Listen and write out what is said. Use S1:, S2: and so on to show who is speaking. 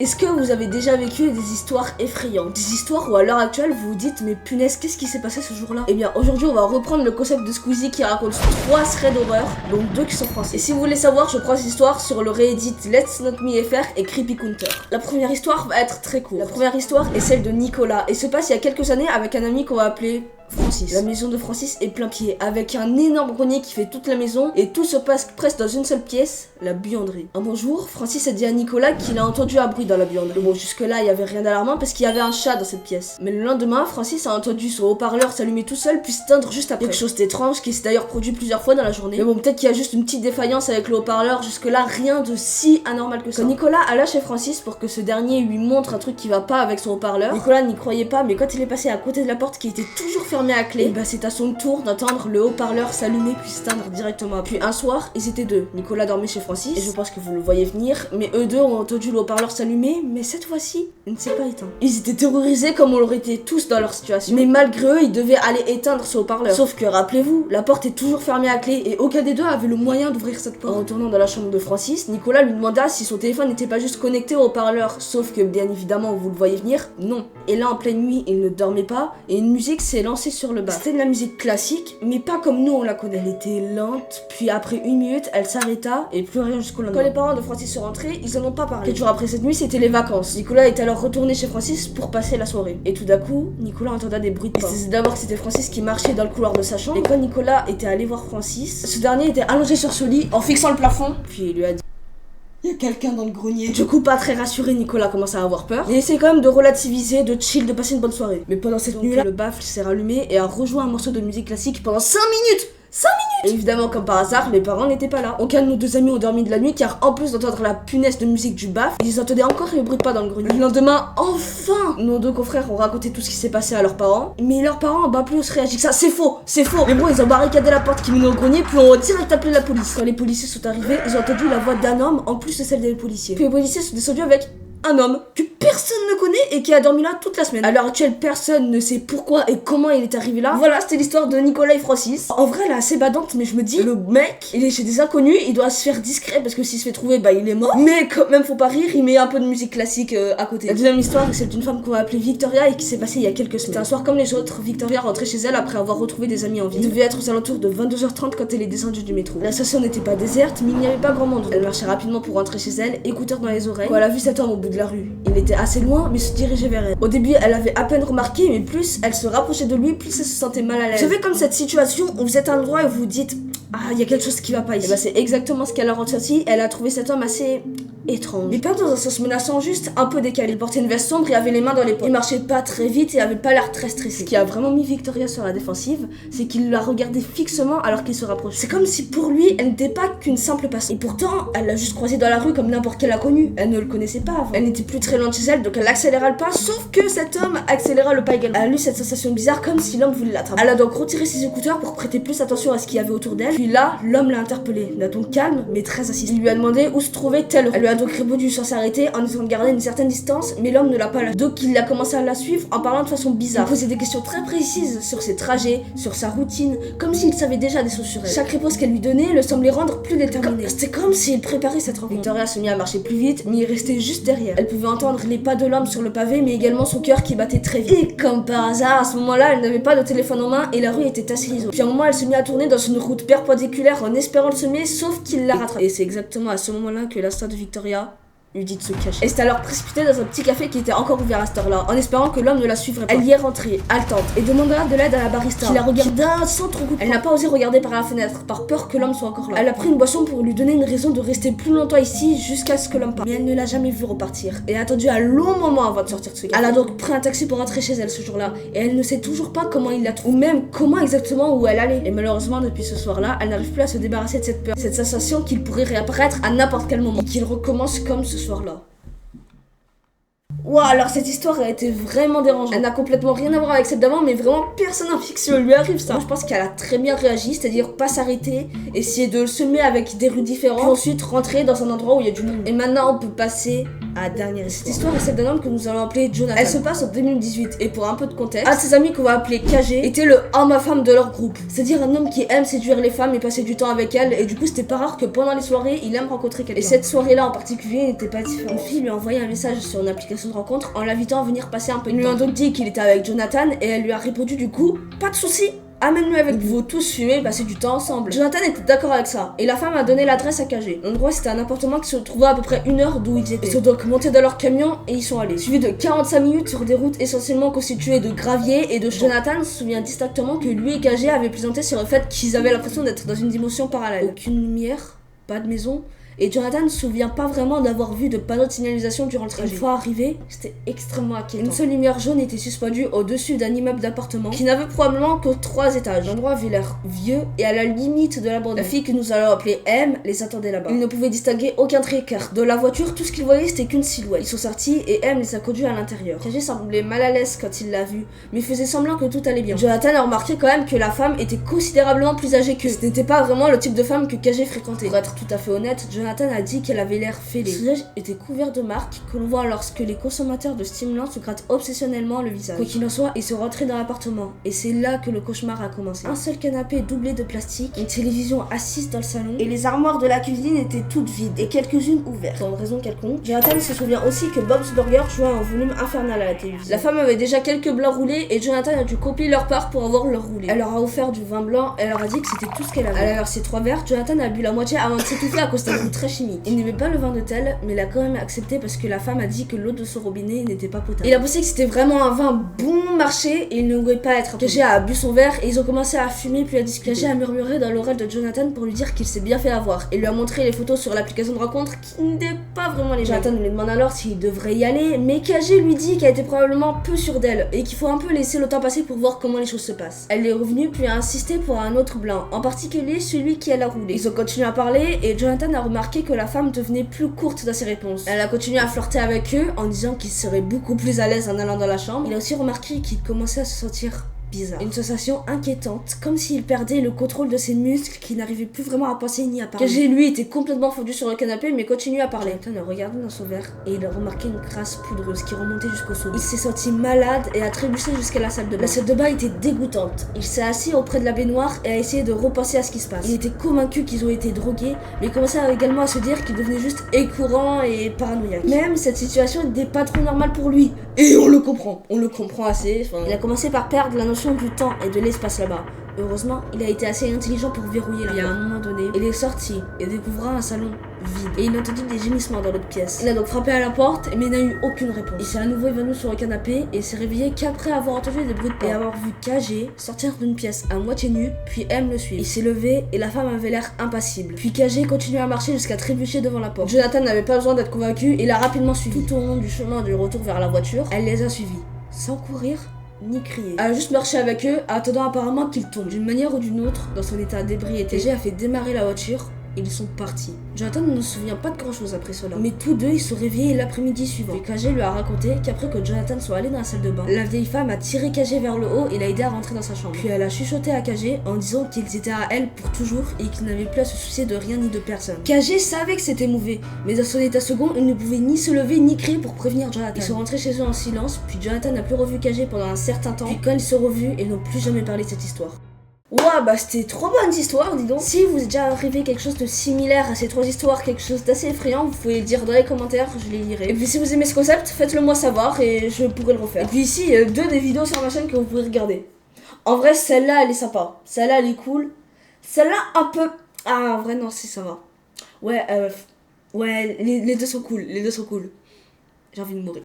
S1: Est-ce que vous avez déjà vécu des histoires effrayantes? Des histoires où à l'heure actuelle vous vous dites mais punaise qu'est-ce qui s'est passé ce jour-là? Eh bien aujourd'hui on va reprendre le concept de Squeezie qui raconte 3 threads d'horreur, dont 2 qui sont français. Et si vous voulez savoir, je prends ces histoires sur le Reddit Let's Not Me FR et Creepy Counter. La première histoire va être très courte. La première histoire est celle de Nicolas et se passe il y a quelques années avec un ami qu'on va appeler Francis. La maison de Francis est plein pied, avec un énorme grenier qui fait toute la maison, et tout se passe presque dans une seule pièce, la buanderie. Un bon jour, Francis a dit à Nicolas qu'il a entendu un bruit dans la buanderie. Bon, jusque là, il y avait rien d'alarmant parce qu'il y avait un chat dans cette pièce. Mais le lendemain, Francis a entendu son haut-parleur s'allumer tout seul puis s'éteindre juste après. Quelque chose d'étrange qui s'est d'ailleurs produit plusieurs fois dans la journée. Mais bon, peut-être qu'il y a juste une petite défaillance avec le haut-parleur, jusque là, rien de si anormal que ça. Quand Nicolas alla chez Francis pour que ce dernier lui montre un truc qui va pas avec son haut-parleur, Nicolas n'y croyait pas, mais quand il est passé à côté de la porte qui était toujours fermée à clé, et bah c'est à son tour d'entendre le haut-parleur s'allumer puis s'éteindre directement. Puis un soir, ils étaient deux. Nicolas dormait chez Francis, et je pense que vous le voyez venir, mais eux deux ont entendu le haut-parleur s'allumer, mais cette fois-ci, il ne s'est pas éteint. Ils étaient terrorisés comme on l'aurait été tous dans leur situation. Mais malgré eux, ils devaient aller éteindre ce haut-parleur. Sauf que, rappelez-vous, la porte est toujours fermée à clé, et aucun des deux avait le moyen d'ouvrir cette porte. En retournant dans la chambre de Francis, Nicolas lui demanda si son téléphone n'était pas juste connecté au haut-parleur. Sauf que, bien évidemment, vous le voyez venir, non. Et là, en pleine nuit, il ne dormait pas, et une musique s'est lancée sur le bas. C'était de la musique classique, mais pas comme nous on la connaît. Elle était lente, puis après 1 minute, elle s'arrêta et plus rien jusqu'au lendemain. Quand les parents de Francis sont rentrés, ils en ont pas parlé. Quelques jours après cette nuit, c'était les vacances. Nicolas est alors retourné chez Francis pour passer la soirée. Et tout d'un coup, Nicolas entendait des bruits de pas. C'est d'abord que c'était Francis qui marchait dans le couloir de sa chambre. Et quand Nicolas était allé voir Francis, ce dernier était allongé sur ce lit en fixant le plafond. Puis il lui a dit: il y a quelqu'un dans le grenier. Du coup, pas très rassuré, Nicolas commence à avoir peur. Il essaie quand même de relativiser, de chill, de passer une bonne soirée. Mais pendant cette nuit-là, le baffle s'est rallumé et a rejoint un morceau de musique classique pendant 5 minutes. 5 minutes! Et évidemment, comme par hasard, les parents n'étaient pas là. Aucun de nos deux amis ont dormi de la nuit, car en plus d'entendre la punaise de musique du baffle, ils entendaient encore les bruits de pas dans le grenier. Le lendemain, enfin, nos 2 confrères ont raconté tout ce qui s'est passé à leurs parents. Mais leurs parents ont pas plus réagi que ça. C'est faux, c'est faux. Mais bon, ils ont barricadé la porte qui menait au grenier, puis ont direct appelé la police. Quand les policiers sont arrivés, ils ont entendu la voix d'un homme en plus de celle des policiers. Puis les policiers sont descendus avec un homme que personne ne connaît et qui a dormi là toute la semaine. À l'heure actuelle, personne ne sait pourquoi et comment il est arrivé là. Voilà, c'était l'histoire de Nicolas et Francis. En vrai, elle est assez badante, mais je me dis, le mec, il est chez des inconnus, il doit se faire discret parce que s'il se fait trouver, bah il est mort. Mais quand même, faut pas rire, il met un peu de musique classique à côté. La deuxième histoire est celle d'une femme qu'on va appeler Victoria et qui s'est passée il y a quelques semaines. C'était un soir comme les autres, Victoria rentrait chez elle après avoir retrouvé des amis en vie. Il devait être aux alentours de 22h30 quand elle est descendue du métro. La station n'était pas déserte, mais il n'y avait pas grand monde. Elle marchait rapidement pour rentrer chez elle, écouteurs dans les oreilles. Quand elle a vu cet homme au bout de la rue, il était assez loin, mais se dirigeait vers elle. Au début, elle avait à peine remarqué, mais plus elle se rapprochait de lui, plus elle se sentait mal à l'aise. Vous savez, comme cette situation où vous êtes à un endroit et vous vous dites: ah, il y a quelque chose qui va pas ici. Et bah, c'est exactement ce qu'elle a ressenti. Elle a trouvé cet homme assez étrange. Mais pas dans un sens menaçant, juste un peu décalé. Il portait une veste sombre et avait les mains dans les poches. Il marchait pas très vite et avait pas l'air très stressé. Ce qui a vraiment mis Victoria sur la défensive, c'est qu'il la regardait fixement alors qu'il se rapprochait. C'est comme si pour lui, elle n'était pas qu'une simple passante. Et pourtant, elle l'a juste croisé dans la rue comme n'importe quel inconnu. Elle ne le connaissait pas avant. Elle n'était plus très loin de chez elle, donc elle accéléra le pas, sauf que cet homme accéléra le pas également. Elle a eu cette sensation bizarre comme si l'homme voulait l'attraper. Elle a donc retiré ses écouteurs pour prêter plus attention à ce qu'il y avait autour d'elle. Puis là, l'homme l'a interpellée, d'un ton calme mais très insistant. Il lui a demandé où se trouvait telle. Elle lui a donc répondu sans s'arrêter en essayant de garder une certaine distance, mais l'homme ne l'a pas lâché. Donc il a commencé à la suivre en parlant de façon bizarre. Il posait des questions très précises sur ses trajets, sur sa routine, comme s'il savait déjà des choses sur elle. Chaque réponse qu'elle lui donnait le semblait rendre plus déterminée. C'était comme s'il préparait cette rencontre. Victoria se mit à marcher plus vite, mais il restait juste derrière. Elle pouvait entendre les pas de l'homme sur le pavé, mais également son cœur qui battait très vite. Et comme par hasard, à ce moment-là, elle n'avait pas de téléphone en main et la rue était assez isolée. Puis à un moment, elle se mit à tourner dans une route perpendiculaire en espérant le semer, sauf qu'il l'a rattrapé. Et c'est exactement à ce moment-là que l'instinct de Victoria lui dit de se cacher. Elle s'est alors précipitée dans un petit café qui était encore ouvert à cette heure-là, en espérant que l'homme ne la suivrait pas. Elle y est rentrée, haletante, et demanda de l'aide à la barista, qui la regarda sans trop goûter. Elle n'a pas osé regarder par la fenêtre, par peur que l'homme soit encore là. Elle a pris une boisson pour lui donner une raison de rester plus longtemps ici jusqu'à ce que l'homme parte. Mais elle ne l'a jamais vu repartir, et a attendu un long moment avant de sortir de ce café. Elle a donc pris un taxi pour rentrer chez elle ce jour-là, et elle ne sait toujours pas comment il l'a trouvé, ou même comment exactement où elle allait. Et malheureusement, depuis ce soir-là, elle n'arrive plus à se débarrasser de cette peur, cette sensation qu'il pourrait réapparaître à n'importe quel moment, et qu'il recommence comme ce soir-là. Ouah, alors cette histoire a été vraiment dérangeante. Elle n'a complètement rien à voir avec celle d'avant, mais vraiment personne en fiction lui arrive ça. Moi, je pense qu'elle a très bien réagi, c'est-à-dire pas s'arrêter, essayer de le semer avec des rues différentes, puis ensuite rentrer dans un endroit où il y a du monde. Et maintenant, on peut passer à dernière histoire. Cette histoire est celle d'un homme que nous allons appeler Jonathan. Elle se passe en 2018 et pour un peu de contexte, un de ses amis qu'on va appeler KG était le homme à femme de leur groupe. C'est-à-dire un homme qui aime séduire les femmes et passer du temps avec elles, et du coup c'était pas rare que pendant les soirées il aime rencontrer quelqu'un. Et cette soirée-là en particulier n'était pas différente. Une fille lui a envoyé un message sur une application de rencontre en l'invitant à venir passer un peu de temps. Il lui a donc dit qu'il était avec Jonathan et elle lui a répondu du coup pas de soucis. Amène-le avec vous, vous tous fumer, passer du temps ensemble. Jonathan était d'accord avec ça, et la femme a donné l'adresse à KG. L'endroit c'était un appartement qui se trouvait à peu près 1 heure d'où ils étaient. Ils sont donc montés dans leur camion et ils sont allés. Suivi de 45 minutes sur des routes essentiellement constituées de gravier et de champs. Jonathan se souvient distinctement que lui et KG avaient plaisanté sur le fait qu'ils avaient l'impression d'être dans une dimension parallèle. Aucune lumière, pas de maison. Et Jonathan ne se souvient pas vraiment d'avoir vu de panneaux de signalisation durant le trajet. Une fois arrivé, c'était extrêmement inquiétant. Une seule lumière jaune était suspendue au-dessus d'un immeuble d'appartement qui n'avait probablement que 3 étages. L'endroit avait l'air vieux et à la limite de l'abandon. La fille que nous allons appeler M les attendait là-bas. Il ne pouvait distinguer aucun trait car de la voiture, tout ce qu'il voyait c'était qu'une silhouette. Ils sont sortis et M les a conduits à l'intérieur. KG semblait mal à l'aise quand il l'a vue, mais faisait semblant que tout allait bien. Jonathan a remarqué quand même que la femme était considérablement plus âgée qu'eux. Ce n'était pas vraiment le type de femme que KG fréquentait. Pour être tout à fait honnête, Jonathan a dit qu'elle avait l'air fêlée. Son visage était couvert de marques que l'on voit lorsque les consommateurs de stimulants se grattent obsessionnellement le visage. Quoi qu'il en soit, ils sont rentrés dans l'appartement et c'est là que le cauchemar a commencé. Un seul canapé doublé de plastique, une télévision assise dans le salon et les armoires de la cuisine étaient toutes vides et quelques-unes ouvertes. Pour une raison quelconque, Jonathan se souvient aussi que Bob's Burger jouait un volume infernal à la télévision. La femme avait déjà quelques blancs roulés et Jonathan a dû copier leur part pour avoir leur roulé. Elle leur a offert du vin blanc, elle leur a dit que c'était tout ce qu'elle avait. Elle a versé 3 verres, Jonathan a bu la moitié avant de s'étouffer à cause d'un goût très chimique. Il n'aimait pas le vin de tel, mais il a quand même accepté parce que la femme a dit que l'eau de son robinet n'était pas potable. Il a pensé que c'était vraiment un vin bon marché et il ne voulait pas être. KG a bu son verre et ils ont commencé à fumer puis à discuter. KG a murmuré dans l'oreille de Jonathan pour lui dire qu'il s'est bien fait avoir et lui a montré les photos sur l'application de rencontre qui n'étaient pas vraiment les mêmes. Jonathan lui demande alors s'il devrait y aller, mais KG lui dit qu'elle était probablement peu sûre d'elle et qu'il faut un peu laisser le temps passer pour voir comment les choses se passent. Elle est revenue puis a insisté pour un autre blanc, en particulier celui qui elle a roulé. Ils ont continué à parler et Jonathan a remarqué que la femme devenait plus courte dans ses réponses. Elle a continué à flirter avec eux en disant qu'il serait beaucoup plus à l'aise en allant dans la chambre. Il a aussi remarqué qu'il commençait à se sentir bizarre. Une sensation inquiétante, comme s'il perdait le contrôle de ses muscles, qui n'arrivait plus vraiment à penser ni à parler. KG lui était complètement fondu sur le canapé mais continuait à parler. Jonathan a regardé dans son verre et il a remarqué une crasse poudreuse qui remontait jusqu'au sommet. Il s'est senti malade et a trébuché jusqu'à la salle de bain. La salle de bain était dégoûtante. Il s'est assis auprès de la baignoire et a essayé de repenser à ce qui se passe. Il était convaincu qu'ils ont été drogués, mais il commençait également à se dire qu'il devenait juste écourant et paranoïaque. Même cette situation n'était pas trop normale pour lui. Et on le comprend assez. Il a commencé par perdre la notion du temps et de l'espace là-bas. Heureusement, il a été assez intelligent pour verrouiller la porte. Et à un moment donné, il est sorti et découvra un salon vide. Et il a entendu des gémissements dans l'autre pièce. Il a donc frappé à la porte mais n'a eu aucune réponse. Il s'est à nouveau évanoui sur le canapé et s'est réveillé qu'après avoir entendu des bruits de pas et avoir vu KG sortir d'une pièce à moitié nu, puis M le suivre. Il s'est levé et la femme avait l'air impassible. Puis KG continuait à marcher jusqu'à trébucher devant la porte. Jonathan n'avait pas besoin d'être convaincu, il a rapidement suivi. Tout au long du chemin du retour vers la voiture, elle les a suivis, sans courir ni crier. Elle a juste marché avec eux, attendant apparemment qu'ils tombent. D'une manière ou d'une autre, dans son état d'ébriété, KG a fait démarrer la voiture. Ils sont partis. Jonathan ne se souvient pas de grand chose après cela. Mais tous deux, ils sont réveillés l'après-midi suivant. Et KG lui a raconté qu'après que Jonathan soit allé dans la salle de bain, la vieille femme a tiré KG vers le haut et l'a aidé à rentrer dans sa chambre. Puis elle a chuchoté à KG en disant qu'ils étaient à elle pour toujours et qu'ils n'avaient plus à se soucier de rien ni de personne. KG savait que c'était mauvais, mais dans son état second, il ne pouvait ni se lever ni crier pour prévenir Jonathan. Ils sont rentrés chez eux en silence, puis Jonathan n'a plus revu KG pendant un certain temps. Puis quand ils se sont revus, ils n'ont plus jamais parlé de cette histoire. Ouah, bah c'était 3 bonnes histoires, dis donc. Si vous est déjà arrivé quelque chose de similaire à ces 3 histoires, quelque chose d'assez effrayant, vous pouvez le dire dans les commentaires, je les lirai. Et puis si vous aimez ce concept, faites-le moi savoir et je pourrai le refaire. Et puis ici, il y a 2 des vidéos sur ma chaîne que vous pouvez regarder. En vrai, celle-là, elle est sympa. Celle-là, elle est cool. Celle-là, un peu... Ah, en vrai, non, si, ça va. Ouais, les deux sont cool. Les deux sont cool. J'ai envie de mourir.